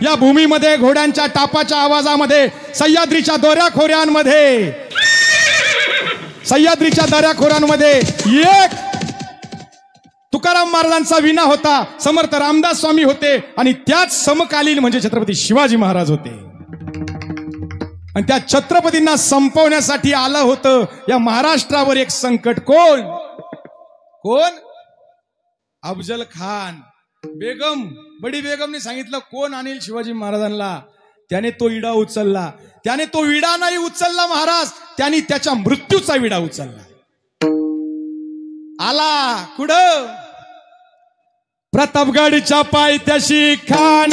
या भूमीमध्ये घोड्यांच्या टापाच्या आवाजामध्ये सह्याद्रीच्या दऱ्याखोऱ्यांमध्ये एक तुकाराम महाराजांचा विना होता, समर्थ रामदास स्वामी होते आणि त्याच समकालीन म्हणजे छत्रपती शिवाजी महाराज होते। आणि त्या छत्रपतींना संपवण्यासाठी आलं होतं या महाराष्ट्रावर एक संकट। कोण? अफजल खान। बडी बेगमने सांगितलं कोण आणेल शिवाजी महाराजांना, त्याने तो विडा उचलला। त्याने तो विडा नाही उचलला महाराज, त्याने त्याच्या मृत्यूचा विडा उचलला। आला कुठं? प्रतापगडच्या पायथ्याशी खान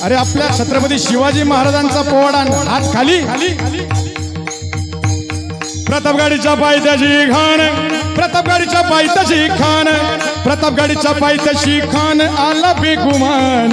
अरे आपल्या छत्रपती शिवाजी महाराजांचा पोवाडा हात खाली। प्रतापगडच्या पायथ्याशी खान, प्रतापगडच्या पायथ्याशी खान, प्रतापगडच्या पायथ्याशी खान आला बेगुमान।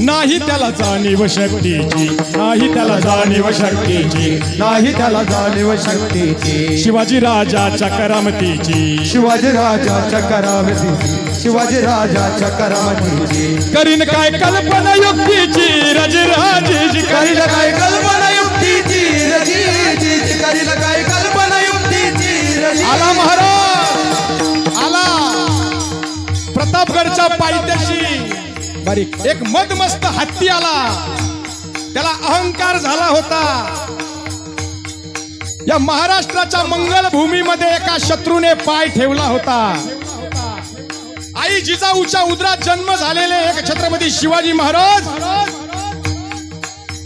नाही त्याला जाणीव शक्तीची, नाही त्याला जाणीव शक्तीची, नाही त्याला जाणीव शक्तीची। शिवाजी राजाच्या करामतीची, शिवाजी राजाच्या करामतीची, शिवाजी राजाच्या करामतीची। करीन काय कल्पना युक्तीची रजराजीची, करीन काय कल्पना युक्तीची रजराजीची, करीन काय कल्पना युक्तीची। आला महाराज, आला प्रतापगडच्या पायथ्याशी बारीक एक मदमस्त हत्ती आला। त्याला अहंकार झाला होता। या महाराष्ट्राच्या मंगलभूमीमध्ये एका शत्रूने पाय ठेवला होता। आई जिजाऊच्या उदरात जन्म झालेले एक छत्रपती शिवाजी महाराज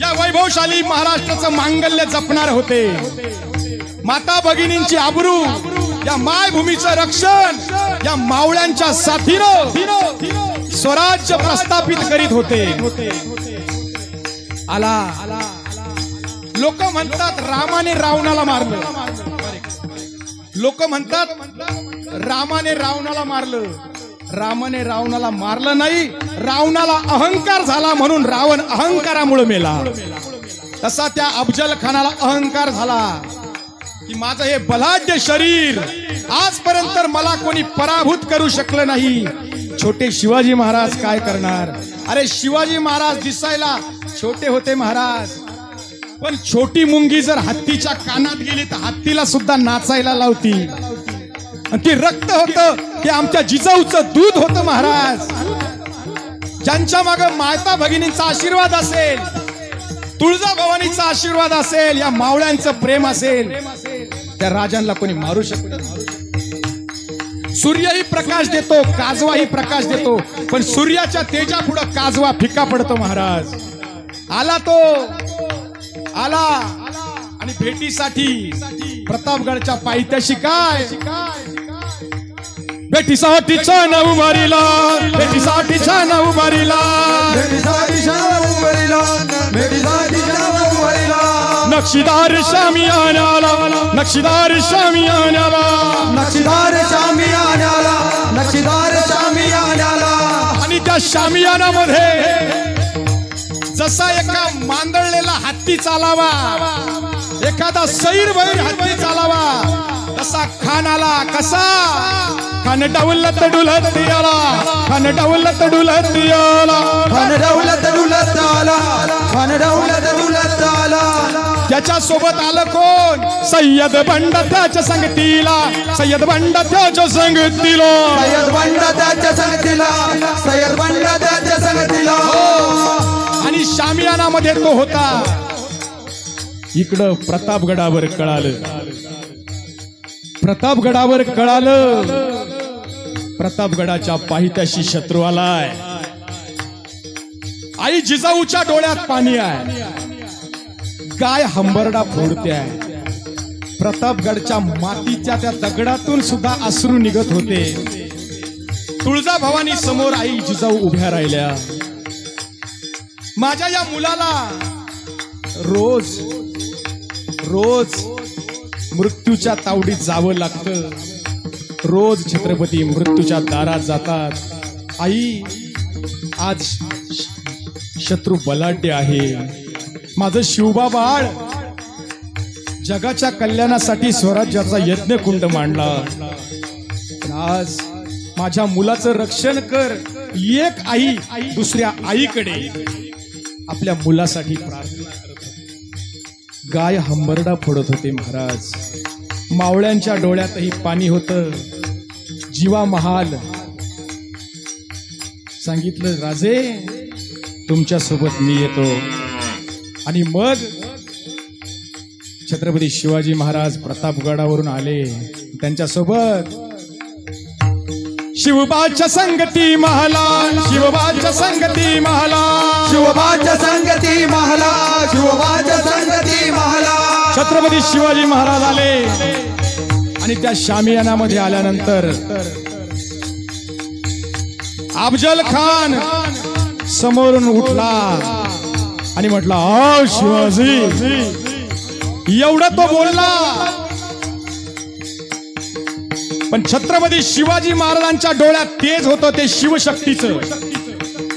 या वैभवशाली महाराष्ट्राचं मांगल्य जपणार होते। माता भगिनींची आबरू, या मायभूमीचं रक्षण या मावळ्यांच्या साथीनं स्वराज्य प्रस्थापित करीत होते। आला लोक म्हणतात रामाने रावणाला मारलं, लोक म्हणतात रामाने रावणाला मारलं। रामाने रावणाला मारलं नाही, रावणाला अहंकार झाला म्हणून रावण अहंकारामुळे मेला। तसा त्या अफजल खानाला अहंकार झाला की माझं हे बलाढ्य शरीर आजपर्यंत मला कोणी पराभूत करू शकलं नाही, छोटे शिवाजी महाराज काय करणार। अरे शिवाजी महाराज दिसायला छोटे होते महाराज, पण छोटी मुंगी जर हत्तीच्या कानात गेली तर हत्तीला सुद्धा नाचायला लावती। आणि ते रक्त होतं ते आमच्या जिजाऊचं दूध होतं महाराज। ज्यांच्या मागे माता भगिनींचा आशीर्वाद असेल, तुळजाभवानीचा आशीर्वाद असेल, या मावळ्यांचं प्रेम असेल, त्या राजांना कोणी मारू शकत। सूर्यही प्रकाश देतो, काजवाही प्रकाश देतो, पण सूर्याच्या तेजा पुढे काजवा फिका पडतो महाराज। आला तो, आला आणि भेटीसाठी प्रतापगडच्या पायथ्याशी काय भेटीसाठी छान उभारीला, भेटीसाठी छान उभारीला, भेटीसाठी छान उभारीला, भेटीसाठी छान उभारीला। नक्षीदार शामियानाला, नक्षीदार शामियानाला, नक्षीदार शामियानाला, नक्षीदार शामियानाला। आणि त्या शामियानामध्ये जसा एका मांदळलेला हत्ती चालावा, एखादा सैरभैर हत्ती चालावा, तसा खान आला। कसा? खान डवलत डुलत आला, खान डवलत डुलत आला, खान डवलत डुलत आला, खान डवलत डुलत आला। त्याच्या सोबत आलं कोण? सय्यद बंड त्याच्या संगतीला, सय्यद बंड त्याच्या संगतीला, सय्यद बंड त्याच्या संगतीला, सय्यद बंड त्याच्या संगतीला। आणि शामियानामध्ये तो होता। इकडं प्रतापगडावर कळालं, प्रतापगडावर कळालं प्रतापगडाच्या पायथ्याशी शत्रू आलाय। आई जिजाऊच्या डोळ्यात पाणी आहे, गाय हंबरडा फोडते आहे। प्रतापगडच्या मातीच्या त्या दगडातून सुद्धा अश्रू निघत होते। तुळजाभवानी समोर आई जिजाऊ उभ्या राहिल्या। माझ्या या मुलाला रोज रोज मृत्यूच्या तावडीत जावं लागतं, रोज छत्रपती मृत्यूच्या दारात जातात। आई आज शत्रू बलाढ्य आहे, माझं शिवबा बाळ जगाच्या कल्याणासाठी स्वराज्याचा यज्ञकुंड मांडला. आज माझ्या मुलाचं रक्षण कर. एक आई दुसऱ्या आईकडे आपल्या मुलासाठी प्रार्थना करत होती. गाय हंबरडा फोडत होते महाराज. मावळ्यांच्या डोळ्यातही पाणी होतं. जीवा महाल सांगितलं, राजे तुमच्या सोबत मी येतो. आणि मग छत्रपती शिवाजी महाराज प्रतापगडावरून आले. त्यांच्या सोबत शिवबाच्या संगती महला, शिवबाच्या संगती महला, शिवबाच्या संगती महला, शिवबाच्या संगती महला. छत्रपती शिवाजी महाराज आले आणि त्या शामियानामध्ये आल्यानंतर अफजल खान समोरून उठला आणि म्हटला, आ शिवाजी. एवढा तो बोलला, पण छत्रपती शिवाजी महाराजांच्या डोळ्यात तेज होतं ते शिवशक्तीचं.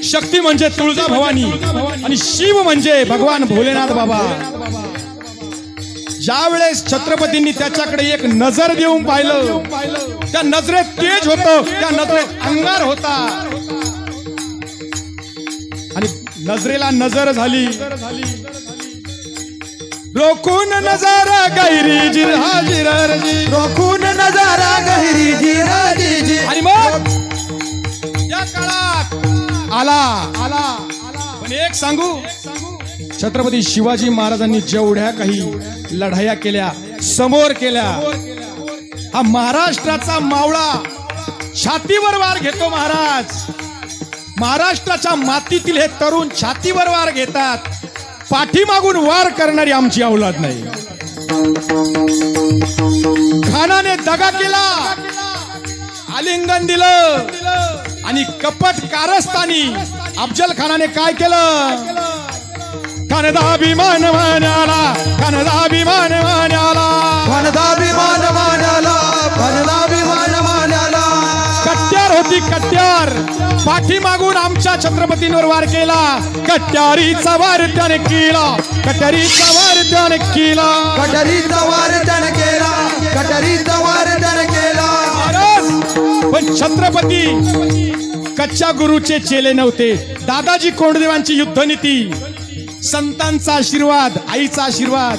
शक्ती म्हणजे तुळजाभवानी आणि शिव म्हणजे भगवान भोलेनाथ बाबा. ज्या वेळेस छत्रपतींनी त्याच्याकडे एक नजर देऊन पाहिलं, त्या नजरेत तेज होतं, त्या नजरेत अंगार होता. आणि नजरेला नजर झाली. रोखून नजारा गैरी जिरा जिरजी, रोखून नजारा गहिरी जिराजी. आणि मग या काळात आला. पण एक सांगू, छत्रपती शिवाजी महाराजांनी जेवढ्या काही लढाया केल्या, समोर केल्या, हा महाराष्ट्राचा मावळा छातीवर वार घेतो. महाराष्ट्राच्या मातीतील हे तरुण छातीवर वार घेतात. पाठीमागून वार करणारी आमची औलाद नाही. खानाने दगा केला, आलिंगन दिलं आणि कपट कारस्थानी अफजल खानाने काय केलं? खानदाभिमान मानाला, खानदाभिमान मानाला, खानदाभिमान मानाला, खानदाभिमान मानाला. कट्यार होती कट्यार, पाठीमागून आमच्या छत्रपतींवर वार केला. कट्यारीचा वार त्याने केला, कट्यारीचा वार त्याने केला, कटरीचा वार त्याने केला, कटरीचा वार त्याने केला. पण छत्रपती कच्च्या गुरुचे चेले नव्हते. दादाजी कोंडदेवांची युद्धनीती, संतांचा आशीर्वाद, आईचा आशीर्वाद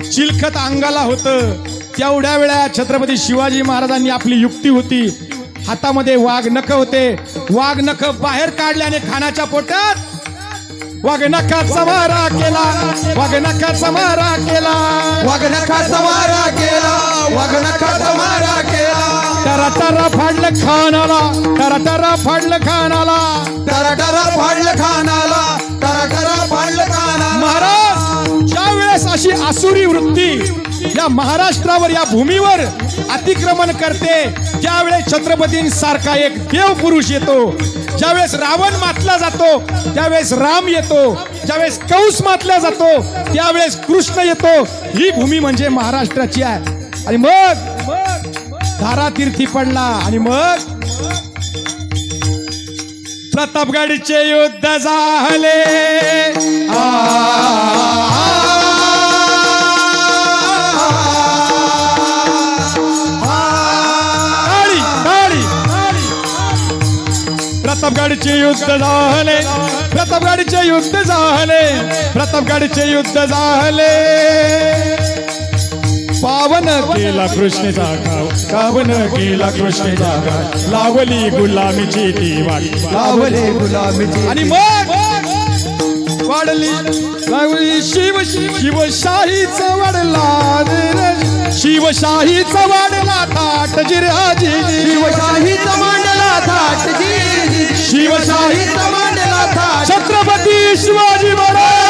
चिलखत अंगाला होतं. तेवढ्या वेळा छत्रपती शिवाजी महाराजांनी आपली युक्ती होती. हातामध्ये वाघनख होते. वाघनख बाहेर काढल्याने खानाच्या पोटात वाघनखाचा मारा केला, वाघनखाचा मारा केला, वाघनखाचा मारा केला, वाघनखाचा मारा केला. टरा टरा फाडलं खानाला, टरा टरा फाडलं खानाला, टरा टरा फाडलं खानाला, टरा टरा फाडलं खानाला. महाराज ज्या वेळेस अशी आसुरी वृत्ती या महाराष्ट्रावर, या भूमीवर अतिक्रमण करते, ज्यावेळेस छत्रपतींसारखा एक देव पुरुष येतो, ज्यावेळेस रावण मातला जातो त्यावेळेस राम येतो, ज्यावेळेस कंस मातला जातो त्यावेळेस कृष्ण येतो. ही भूमी म्हणजे महाराष्ट्राची आहे. आणि मग धारातीर्थी पडला. आणि मग प्रतापगडचे युद्ध झाले. प्रतापगडचे युद्ध झाले, प्रतापगडचे युद्ध झाले, प्रतापगडचे युद्ध झाले. पावन केला कृष्णेचा गाव, पावन केला कृष्णेचा गाव, लावली गुलामीची ती वाट, लावली गुलामीची. आणि मग वाढली लागली शिवशाहीचा वाढला, शिवशाहीचा वाढला थाट जिराजी, शिवशाहीचा मांडला थाट जी, शिवशाहीचा मांडला थाट. छत्रपती शिवाजी महाराज.